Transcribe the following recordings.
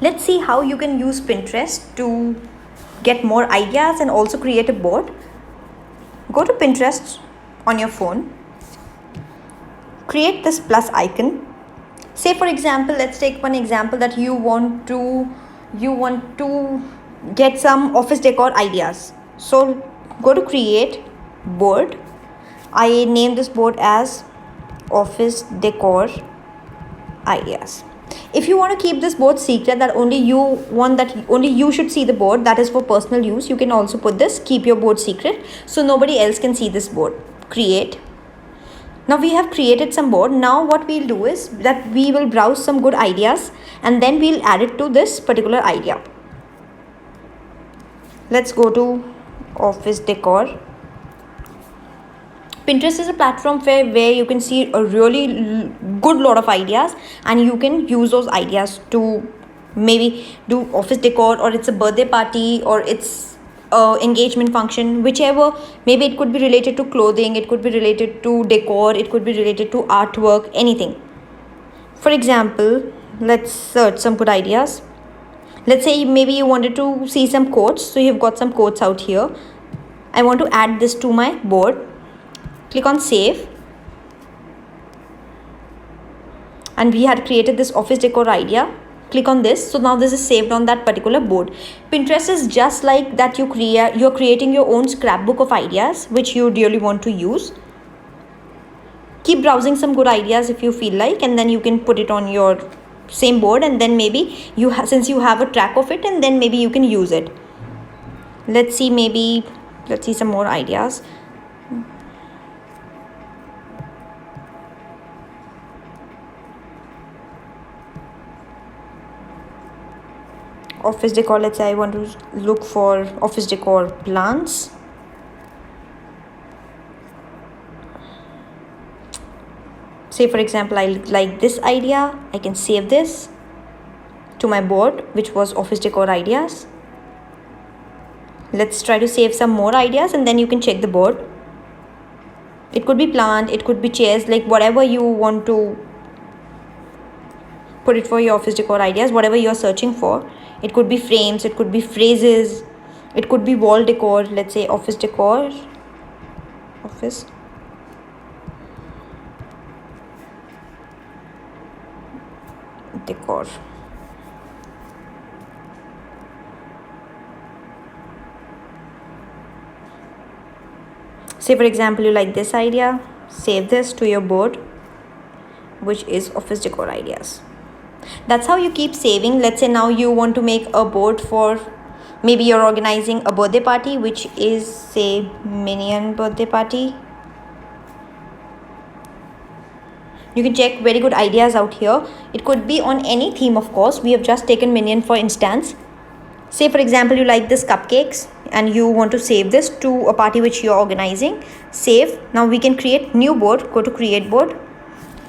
Let's see how you can use Pinterest to get more ideas and also create a board. Go to Pinterest on your phone. Create this plus icon. Say for example, let's take one example that you want to get some office decor ideas. So go to create board. I name this board as office decor ideas. If you want to keep this board secret, that only you should see the board, that is for personal use, you can also put this keep your board secret, so nobody else can see this board. Create. Now we have created some board. Now what we'll do is that we will browse some good ideas and then we'll add it to this particular idea. Let's go to office decor. Pinterest is a platform where you can see a really good lot of ideas, and you can use those ideas to maybe do office decor, or it's a birthday party, or it's a engagement function, whichever. Maybe it could be related to clothing, it could be related to decor, it could be related to artwork, anything. For example, let's search some good ideas. Let's say maybe you wanted to see some quotes, so you've got some quotes out here. I want to add this to my board. Click on save, and we had created this office decor idea. Click on this. So now this is saved on that particular board. Pinterest is just like that. You're creating your own scrapbook of ideas which you really want to use. Keep browsing some good ideas if you feel like, and then you can put it on your same board, and then maybe since you have a track of it, and then maybe you can use it. Let's see some more ideas. Office decor. Let's say I want to look for office decor plants. Say for example, I like this idea. I can save this to my board, which was office decor ideas. Let's try to save some more ideas, and then you can check the board. It could be plant, it could be chairs, like whatever you want to put it for your office decor ideas, whatever you're searching for. It could be frames, it could be phrases, it could be wall decor. Let's say office decor, office decor. Say for example, you like this idea, save this to your board, which is office decor ideas. That's how you keep saving. Let's say now you want to make a board for, maybe you're organizing a birthday party, which is say Minion birthday party. You can check very good ideas out here. It could be on any theme, of course. We have just taken Minion for instance. Say for example, you like this cupcakes and you want to save this to a party which you're organizing. Save. Now we can create new board. Go to create board.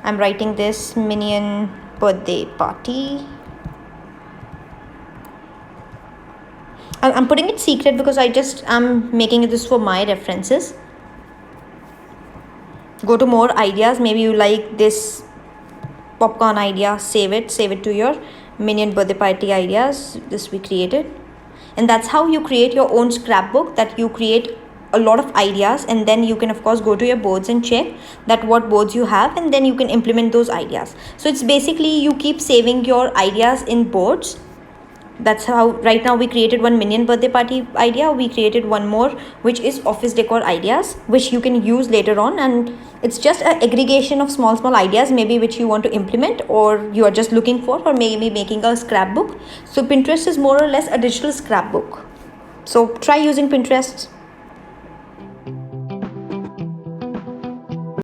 I'm writing this Minion birthday party. I'm putting it secret because I'm making this for my references. Go to more ideas. Maybe you like this popcorn idea. Save it to your Minion birthday party ideas. This we created. And that's how you create your own scrapbook, that you create a lot of ideas, and then you can of course go to your boards and check that what boards you have, and then you can implement those ideas. So it's basically you keep saving your ideas in boards. That's how right now we created one Minion birthday party idea. We created one more which is office decor ideas, which you can use later on, and it's just an aggregation of small ideas, maybe which you want to implement, or you are just looking for, or maybe making a scrapbook. So Pinterest is more or less a digital scrapbook. So try using Pinterest.